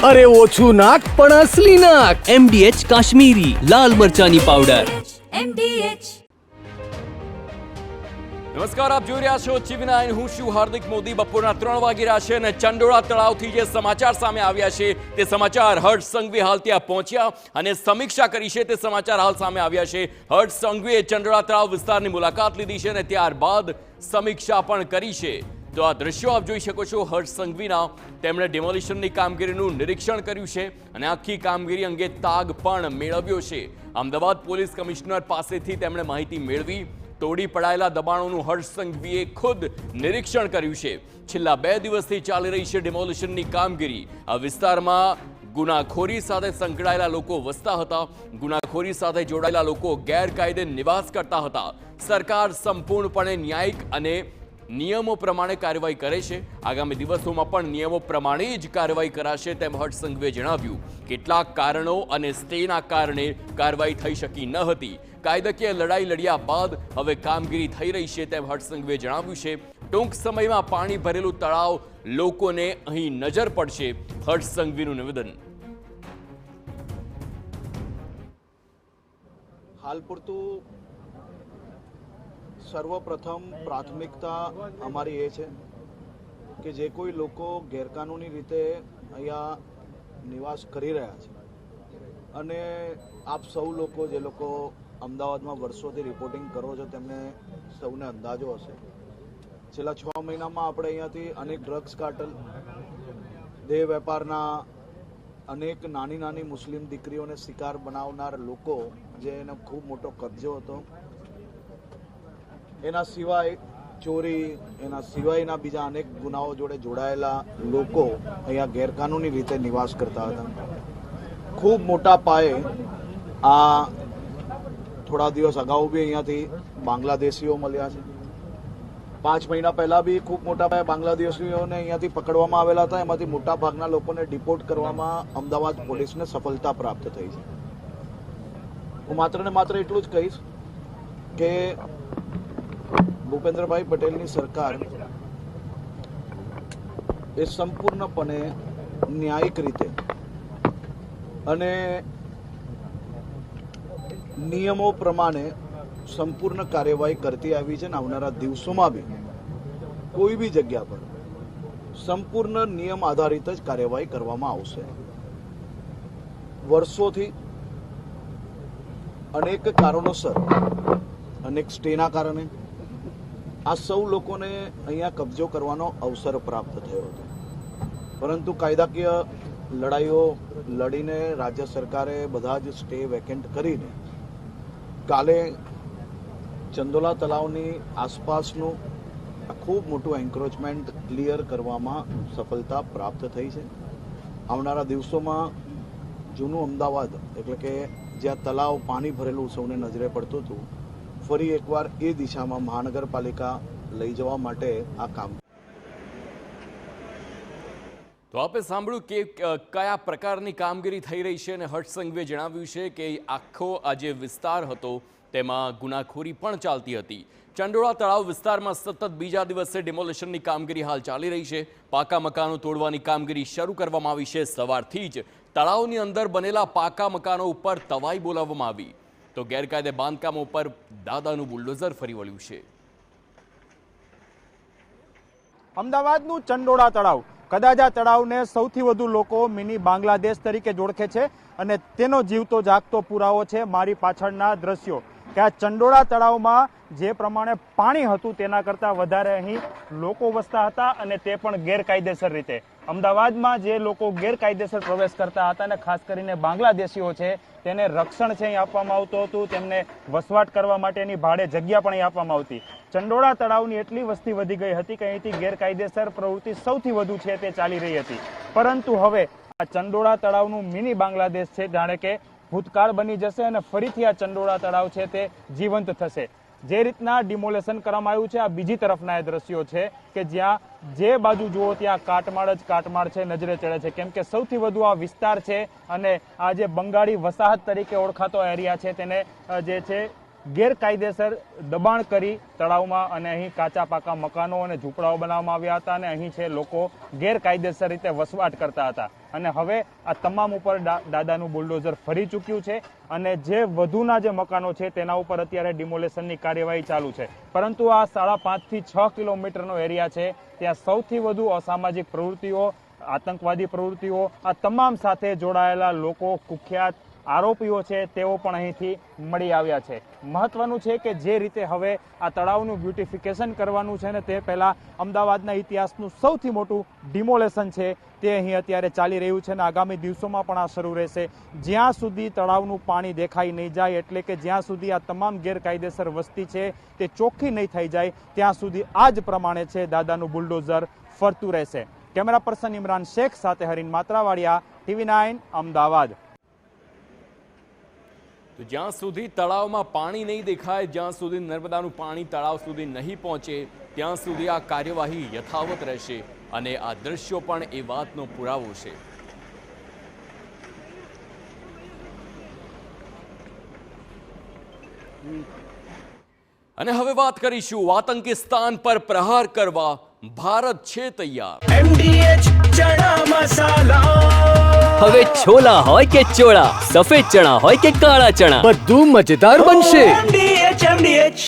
અરે ઓછું નાક પણ અસલી નાક. MDH કાશ્મીરી લાલ મરચાની પાવડર. MDH. નમસ્કાર, આપ જોઈ રહ્યા છો TV9. હું છું હાર્દિક મોદી. બપોરના 3 વાગી રહ્યા છે અને ચંડોળા તળાવથી જે સમાચાર સામે આવ્યા છે તે સમાચાર હર્ષ સંઘવી હાલ ત્યાં પહોંચ્યા અને સમીક્ષા કરી છે. તે સમાચાર હાલ સામે આવ્યા છે. હર્ષ સંઘવીએ ચંડોળા તળાવ વિસ્તારની મુલાકાત લીધી છે અને ત્યારબાદ સમીક્ષા પણ કરી છે. તો આ દ્રશ્યો આપ જોઈ શકો છો હર્ષ સંઘવીના. તેમણે ડિમોલિશનની કામગીરીનું નિરીક્ષણ કર્યું છે અને આખી કામગીરી અંગે તાગ પણ મેળવ્યો છે. અમદાવાદ પોલીસ કમિશનર પાસેથી તેમણે માહિતી મેળવી. તોડી પડાયેલા દબાણોનું હર્ષ સંઘવીએ ખુદ નિરીક્ષણ કર્યું છે. છેલ્લા 2 દિવસથી ચાલી રહી છે ડિમોલિશનની કામગીરી. આ વિસ્તારમાં ગુનાખોરી સાથે સંકળાયેલા લોકો વસતા હતા. ગુનાખોરી સાથે જોડાયેલા લોકો ગેરકાયદે નિવાસ કરતા હતા. સરકાર સંપૂર્ણપણે ન્યાયિક અને નિયમો પ્રમાણે કાર્યવાહી કરે છે. આગામી દિવસોમાં પણ નિયમો પ્રમાણે જ કાર્યવાહી કરાશે તેમ હર્ષ સંઘવીએ જણાવ્યું. કેટલાક કારણો અને સ્ટેના કારણે કાર્યવાહી થઈ શકી ન હતી. કાયદાકીય લડાઈ લડ્યા બાદ હવે કામગીરી થઈ રહી છે તેમ હર્ષ સંઘવીએ જણાવ્યું છે. ટૂંક સમયમાં પાણી ભરેલું તળાવ લોકોને અહીં નજર પડશે. હર્ષ સંઘવીનું નિવેદન. હાલ પૂરતું સર્વપ્રથમ પ્રાથમિકતા અમારી એ છે કે જે કોઈ લોકો ગેરકાનૂની રીતે અહીંયા નિવાસ કરી રહ્યા છે અને આપ સૌ લોકો જે લોકો અમદાવાદમાં વર્ષોથી રિપોર્ટિંગ કરો છો તેમને સૌને અંદાજો હશે. છેલ્લા 6 મહિનામાં આપણે અહીંયાથી અનેક ડ્રગ્સ કાર્ટલ, દેહ વેપારના અનેક નાની નાની મુસ્લિમ દીકરીઓને શિકાર બનાવનાર લોકો, જે એનો ખૂબ મોટો કબજો હતો, એના સિવાય ચોરી, એના સિવાયના બીજા અનેક ગુનાઓ જોડે જોડાયેલા લોકો અહીંયા ગેરકાનૂની રીતે નિવાસ કરતા હતા. ખૂબ મોટા પાયે આ થોડા દિવસ અગાઉ બી અહીંયાથી બાંગ્લાદેશીઓ મળ્યા છે. 5 મહિના પહેલા બી ખૂબ મોટા પાયે બાંગ્લાદેશીઓને અહીંયાથી પકડવામાં આવેલા હતા. એમાંથી મોટા ભાગના લોકોને ડિપોર્ટ કરવામાં અમદાવાદ પોલીસને સફળતા પ્રાપ્ત થઈ છે. હું માત્ર ને માત્ર એટલું જ કહીશ કે ભૂપેન્દ્રભાઈ પટેલની સરકાર એ સંપૂર્ણપણે ન્યાયિક રીતે અને નિયમો પ્રમાણે સંપૂર્ણ કાર્યવાહી કરતી આવી છે. આવનારા દિવસોમાં બી કોઈ બી જગ્યા પર સંપૂર્ણ નિયમ આધારિત જ કાર્યવાહી કરવામાં આવશે. વર્ષોથી અનેક કારણોસર, અનેક સ્ટેના કારણે આ સૌ લોકોને અહીંયા કબજો કરવાનો અવસર પ્રાપ્ત થયો હતો. પરંતુ કાયદાકીય લડાઈઓ લડીને રાજ્ય સરકારે બધા જ સ્ટે વેકેન્ટ કરીને કાલે ચંદોલા તળાવની આસપાસનું ખૂબ મોટું એન્ક્રોચમેન્ટ ક્લિયર કરવામાં સફળતા પ્રાપ્ત થઈ છે. આવનારા દિવસોમાં જૂનું અમદાવાદ, એટલે કે જ્યાં તળાવ પાણી ભરેલું સૌને નજરે પડતું હતું, ફરી એકવાર એ દિશામાં મહાનગરપાલિકા લઈ જવા માટે આ કામ. તો આપે સાંભળ્યું કે કયા પ્રકારની કામગીરી થઈ રહી છે અને હર્ષ સંઘવીએ જણાવ્યું છે કે આખો આ જે વિસ્તાર હતો તેમાં ગુનાખોરી પણ ચાલતી હતી. ચંડોળા તળાવ વિસ્તારમાં સતત બીજા દિવસે ડિમોલિશનની કામગીરી હાલ ચાલી રહી છે. પાકા મકાનો તોડવાની કામગીરી શરૂ કરવામાં આવી છે. સવારથી જ તળાવની અંદર બનેલા પાકા મકાનો ઉપર તવાઈ બોલાવવામાં આવી. તો ગેરકાયદે બાંધકામો પર દાદાનું બુલડોઝર ફરી વળ્યું છે. અમદાવાદનું ચંડોળા તળાવ, કદાચ આ તળાવને સૌથી વધુ લોકો મિની બાંગ્લાદેશ તરીકે ઓળખે છે અને તેનો જીવતો જાગતો પુરાવો છે મારી પાછળના દ્રશ્યો. કે આ ચંડોળા તળાવમાં જે પ્રમાણે પાણી હતું તેના કરતાં વધારે અહીં લોકો વસતા હતા અને તે પણ ગેરકાયદેસર રીતે. અમદાવાદમાં જે લોકો ગેરકાયદેસર પ્રવેશ કરતા હતા અને ખાસ કરીને બાંગ્લાદેશીઓ છે તેને રક્ષણ છે અહીં આપવામાં આવતું હતું. તેમને વસવાટ કરવા માટેની ભાડે જગ્યા પણ અહીં આપવામાં આવતી. ચંડોળા તળાવની એટલી વસ્તી વધી ગઈ હતી કે અહીંથી ગેરકાયદેસર પ્રવૃત્તિ સૌથી વધુ છે તે ચાલી રહી હતી. પરંતુ હવે આ ચંડોળા તળાવનું મિની બાંગ્લાદેશ છે જાણે કે ભૂતકાળ બની જશે અને ફરીથી આ ચંડોળા તળાવ છે તે જીવંત થશે. જે રીતના ડિમોલેશન કરવામાં આવ્યું છે, આ બીજી તરફના એ દ્રશ્યો છે કે જ્યાં જે બાજુ જુઓ ત્યાં કાટમાળ જ કાટમાળ છે, નજરે ચડે છે. કેમ કે સૌથી વધુ આ વિસ્તાર છે અને આ જે બંગાળી વસાહત તરીકે ઓળખાતો એરિયા છે તેને જે છે ગેરકાયદેસર દબાણ કરી તળાવમાં અને અહીં કાચા પાકા મકાનો અને ઝૂંપડાઓ બનાવવામાં આવ્યા હતા અને અહીં છે લોકો ગેરકાયદેસર રીતે વસવાટ કરતા હતા અને હવે આ તમામ ઉપર દાદાનું બુલડોઝર ફરી ચૂક્યું છે અને જે વધુના જે મકાનો છે તેના ઉપર અત્યારે ડિમોલેશનની કાર્યવાહી ચાલુ છે. પરંતુ આ 5.5 થી 6 કિલોમીટરનો એરિયા છે, ત્યાં સૌથી વધુ અસામાજિક પ્રવૃત્તિઓ, આતંકવાદી પ્રવૃત્તિઓ, આ તમામ સાથે જોડાયેલા લોકો, કુખ્યાત આરોપીઓ છે તેઓ પણ અહીંથી મળી આવ્યા છે. મહત્વનું છે કે જે રીતે હવે આ તળાવનું બ્યુટિફિકેશન કરવાનું છે ને તે પહેલા અમદાવાદના ઇતિહાસનું સૌથી મોટું ડિમોલેશન છે તે અહીં અત્યારે ચાલી રહ્યું છે અને આગામી દિવસોમાં પણ આ શરૂ રહેશે. જ્યાં સુધી તળાવનું પાણી દેખાઈ નહીં જાય, એટલે કે જ્યાં સુધી આ તમામ ગેરકાયદેસર વસ્તી છે તે ચોખ્ખી નહીં થઈ જાય, ત્યાં સુધી આ જ પ્રમાણે છે દાદાનું બુલડોઝર ફરતું રહેશે. કેમેરા પર્સન ઇમરાન શેખ સાથે હરીન માત્રાવાડિયા, TV9 અમદાવાદ. તો જ્યાં સુધી તળાવમાં પાણી નહીં દેખાય, જ્યાં સુધી નર્મદાનું પાણી તળાવ સુધી નહીં પહોંચે, ત્યાં સુધી આ કાર્યવાહી યથાવત રહેશે અને આ દ્રશ્યો પણ એ વાતનો પુરાવો છે. અને હવે વાત કરીશું આતંકી સ્થાન પર પ્રહાર કરવા ભારત છે તૈયાર. MDH ચણા મસાલા, હવે છોલા હોય કે ચોળા, સફેદ ચણા હોય કે કાળા ચણા, બધું મજેદાર બનશે. MDH